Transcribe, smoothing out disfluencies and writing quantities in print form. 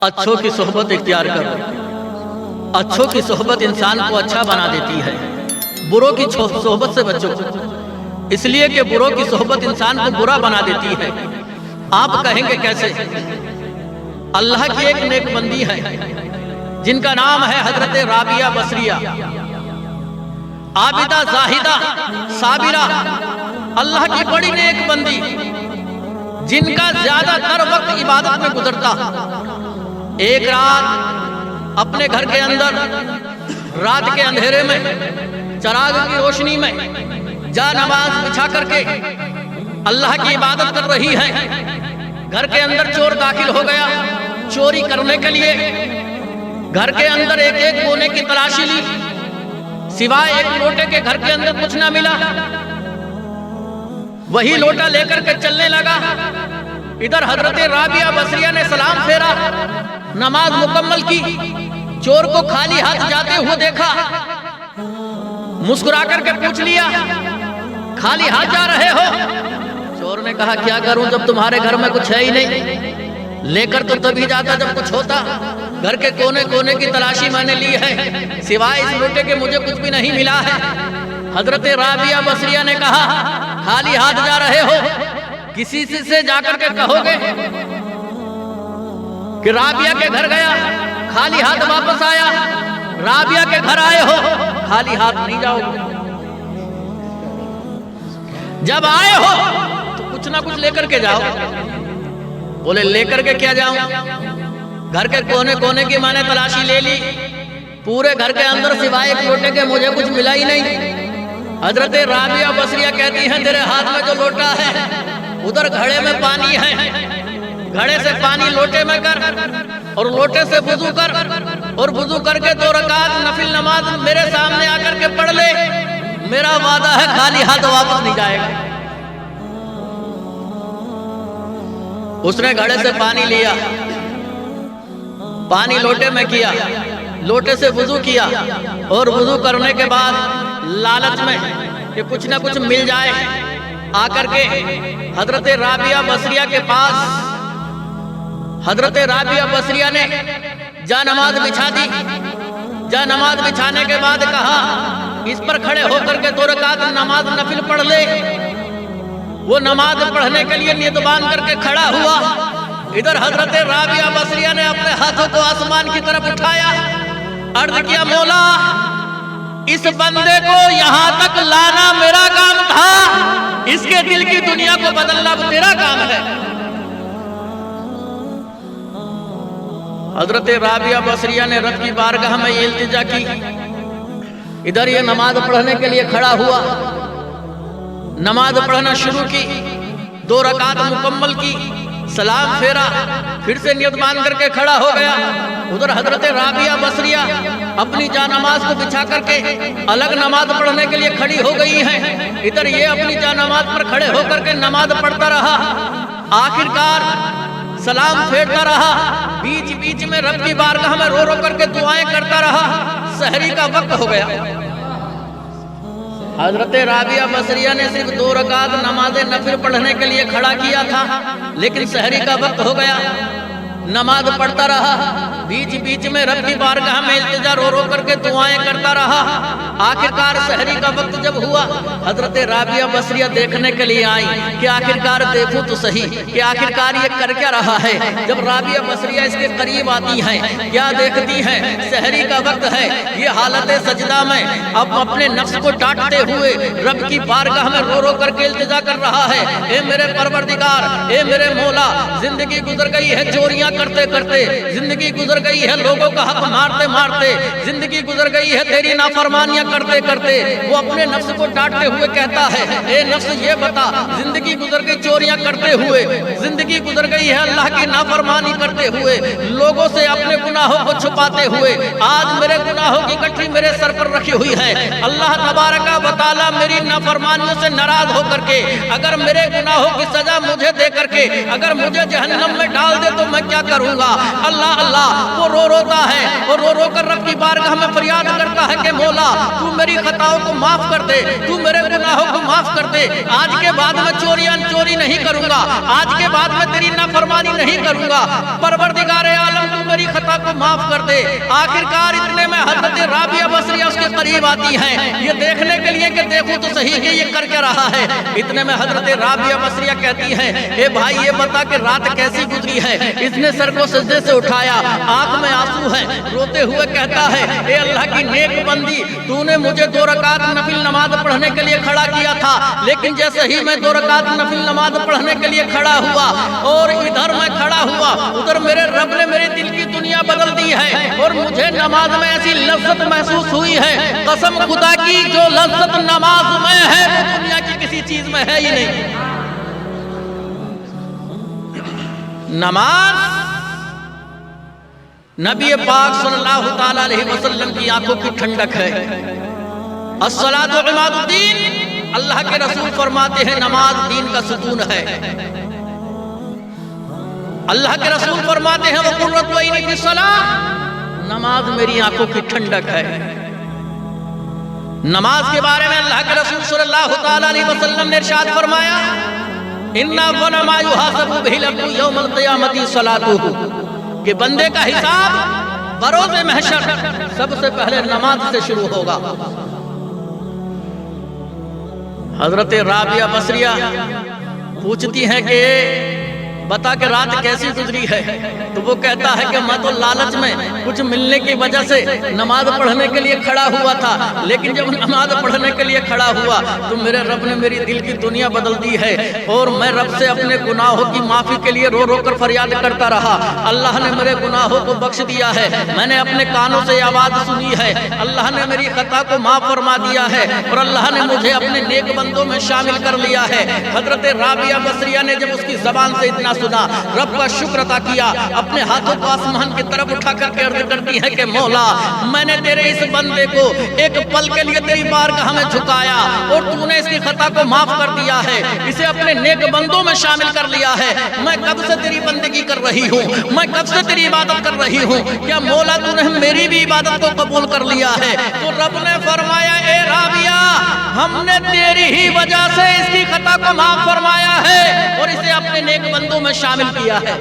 अच्छों की सोहबत इख्तियार करो। अच्छों की सोहबत इंसान को अच्छा बना देती है, बुरों की सोहबत से बचो, इसलिए कि बुरों की सोहबत इंसान को बुरा बना देती है। आप कहेंगे कैसे? अल्लाह की एक नेक बंदी है जिनका नाम है हजरत राबिया बसरिया, आबिदा जाहिदा साबिरा, अल्लाह की बड़ी नेक बंदी जिनका ज्यादातर वक्त इबादत में गुजरता। एक रात अपने घर के अंदर रात के अंधेरे में चराग की रोशनी में जा नमाज बिछा करके अल्लाह की इबादत कर रही है। घर के अंदर चोर दाखिल हो गया। चोरी करने के लिए घर के अंदर एक एक कोने की तलाशी ली, सिवाय एक लोटे के घर के अंदर कुछ ना मिला। वही लोटा लेकर के चलने लगा। इधर हजरत राबिया बसरिया ने सलाम फेरा, नमाज मुकम्मल की, चोर को खाली हाथ जाते हुए देखा, मुस्कुरा करके पूछ लिया, खाली हाथ जा रहे हो? चोर ने कहा, क्या करूं जब तुम्हारे घर में कुछ है ही नहीं, लेकर तो तभी जाता जब कुछ होता। घर के कोने कोने की तलाशी मैंने ली है, सिवाय इस लोटे के मुझे कुछ भी नहीं मिला है। हजरत राबिया बसरिया ने कहा, खाली हाथ जा रहे हो, किसी से जाकर के कहोगे कि राबिया के घर गया, खाली हाथ वापस आया। राबिया के घर आए हो, खाली हाथ नहीं जाओगे। जब आए हो तो कुछ ना कुछ लेकर के जाओ। बोले, लेकर के क्या जाऊं? घर के कोने कोने की मैंने तलाशी ले ली, पूरे घर के अंदर सिवाय एक लोटे के मुझे कुछ मिला ही नहीं। हजरत राबिया बसरिया कहती हैं, तेरे हाथ में जो लोटा है उधर घड़े में पानी है, घड़े से पानी लोटे में कर और लोटे से वुजू कर, और वुजू करके 2 रकात नफिल नमाज मेरे सामने आकर के पढ़ ले। मेरा वादा है खाली हाथ वापस नहीं जाएगा। उसने घड़े से पानी लिया, पानी लोटे में किया, लोटे से वुजू किया, और वुजू करने के बाद लालच में कि कुछ ना कुछ मिल जाए, आकर के हजरत राबिया बसरिया के पास हजरत राबिया बसरिया ने जा नमाज बिछा दी। जा नमाज बिछाने के बाद कहा, इस पर खड़े होकर के 2 रकात नमाज नफिल पढ़ ले। वो नमाज पढ़ने के लिए नियत बांध करके खड़ा हुआ। इधर हजरत राबिया बसरिया ने अपने हाथों को आसमान की तरफ उठाया, अर्ज किया, मौला, इस बंदे को यहाँ तक लाना मेरा काम था, इसके दिल की दुनिया को बदलना तेरा काम है। हजरत राबिया बसरिया ने रब की बारगाह में ये इल्तिजा की। इधर ये नमाज पढ़ने के लिए खड़ा हुआ, नमाज पढ़ना शुरू की, 2 रकात मुकम्मल की, सलाम फेरा, फिर से नियत बांध करके खड़ा हो गया। उधर हजरत राबिया बसरिया अपनी जानमाज को बिछा करके अलग नमाज पढ़ने के लिए खड़ी हो गई है। इधर ये अपनी जानमाज पर खड़े होकर के नमाज पढ़ता रहा। आखिरकार सलाम फेरता रहा, बीच बीच में रब की बारगाह में रो रो करके दुआएं करता रहा। सहरी का वक्त हो गया। हजरत राबिया बसरिया ने सिर्फ 2 रकात नमाज नफिल पढ़ने के लिए खड़ा किया था, लेकिन सहरी का वक्त हो गया। नमाज पढ़ता रहा, बीच बीच में रब की बारगाह में इल्तिजा रो रो करके दुआएं करता रहा। आखिरकार सहरी का वक्त जब हुआ, हजरत राबिया बसरिया देखने के लिए आई कि आखिरकार देखूं तो सही कि आखिरकार ये कर क्या रहा है। जब राबिया बसरिया इसके करीब आती हैं, क्या देखती हैं? सहरी का वक्त है, ये हालत सजदा में अब अपने नफ्स को डांटते हुए रब की बारगाह में रो रो करके इल्तिजा कर रहा है, ए मेरे परवरदिगार, ए मेरे मौला, जिंदगी गुजर गई है चोरियां करते करते, जिंदगी गुजर गई है लोगों का हक मारते मारते, जिंदगी गुजर गई है तेरी नाफरमानियां करते करते। वो अपने नफ्स को डांटते हुए कहता है, ए नफ्स ये बता, जिंदगी गुजर गई चोरियां करते हुए, जिंदगी गुजर गई है अल्लाह की नाफरमानी करते हुए, लोगों से अपने गुनाहों को छुपाते हुए। आज मेरे गुनाहों की गठरी मेरे सर पर रखी हुई है। अल्लाह तबारका व तआला मेरी नाफरमानियों से नाराज होकर के अगर मेरे गुनाहों की सजा मुझे दे करके अगर मुझे जहन्नम में डाल दे तो मैं क्या करूंगा? अल्लाह अल्लाह وہ رو روتا ہے اور رو رو کر رب کی بارگاہ میں فریاد کرتا ہے کہ مولا تو میری خطاؤں کو معاف کر دے، تو میرے گناہوں کو معاف کر دے، آج کے بعد میں چوری نہیں کروں گا، آج کے بعد میں تیری نافرمانی نہیں کروں گا، پروردگار عالم تو میری خطا کو معاف کر دے۔ آخرکار اتنے میں حضرت رابعہ بصریہ اس کے قریب آتی ہیں، یہ دیکھنے کے لیے کہ دیکھو تو صحیح کہ یہ کر کے رہا ہے۔ اتنے میں حضرت رابعہ بصریہ کہتی ہیں اے بھائی یہ بتا کہ رات کیسی گزری ہے؟ اس نے سر کو سجدے سے اٹھایا، آنکھ میں آنسو ہے، روتے ہوئے کہتا ہے اے اللہ کی نیک بندی، تو نے مجھے 2 رکعت نفل نماز پڑھنے کے لیے کھڑا کیا تھا، لیکن جیسے ہی میں 2 رکعت نفل نماز پڑھنے کے لیے کھڑا ہوا اور ادھر میں کھڑا ہوا، ادھر میرے رب نے میرے دل کی دنیا بدل دی ہے اور مجھے نماز میں ایسی لذت محسوس ہوئی ہے، قسم خدا کی جو لذت نماز میں ہے وہ دنیا کی کسی چیز میں ہے ہی نہیں۔ نماز نبی پاک صلی اللہ تعالیٰ علیہ وسلم کی آنکھوں کی ٹھنڈک ہے۔ الصلاۃ عماد الدین، اللہ کے رسول فرماتے ہیں نماز دین کا ستون ہے۔ اللہ کے رسول فرماتے ہیں وَقُرَّتُ عَيْنِي فِي الصَّلَاةِ، نماز میری آنکھوں کی ٹھنڈک ہے۔ نماز کے بارے میں اللہ کے رسول صلی اللہ تعالیٰ علیہ وسلم نے ارشاد فرمایا إِنَّ أَوَّلَ مَا يُحَاسَبُ بِهِ الْعَبْدُ يَوْمَ الْقِيَامَةِ صَلَاتُهُ، کہ بندے کا حساب بروز محشر سب سے پہلے نماز سے شروع ہوگا۔ حضرت رابعہ بصریہ پوچھتی ہیں کہ بتا کہ رات کیسی گزری ہے؟ تو وہ کہتا ہے کہ میں تو لالچ میں کچھ ملنے کی وجہ سے نماز پڑھنے کے لیے کھڑا ہوا تھا، لیکن جب نماز پڑھنے کے لیے کھڑا ہوا تو میرے رب نے میری دل کی دنیا بدل دی ہے اور میں رب سے اپنے گناہوں کی معافی کے لیے رو رو کر فریاد کرتا رہا۔ اللہ نے میرے گناہوں کو بخش دیا ہے، میں نے اپنے کانوں سے آواز سنی ہے، اللہ نے میری خطا کو معاف فرما دیا ہے اور اللہ نے مجھے اپنے نیک بندوں میں شامل کر لیا ہے۔ حضرت رابعہ بصریہ نے جب اس کی زبان سے اتنا سنا، رب کا شکر ادا کیا، اپنے ہاتھوں کو آسمان کی طرف اٹھا کر کے عرض کرتی ہے کہ مولا میں نے تیرے اس بندے کو ایک پل کے لیے تیری بارگاہ میں جھکایا اور تو نے اس کی خطا کو معاف کر دیا ہے، اسے اپنے نیک بندوں میں شامل کر لیا ہے۔ میں کب سے تیری بندگی کر رہی ہوں، میں کب سے تیری عبادت کر رہی ہوں، کیا مولا تو نے میری بھی عبادت کو قبول کر لیا ہے؟ تو رب نے فرمایا اے رابعہ ہم نے تیری ہی وجہ سے اس کی خطا کو معاف فرمایا ہے اور اسے اپنے نیک بندوں میں شامل کیا ہے۔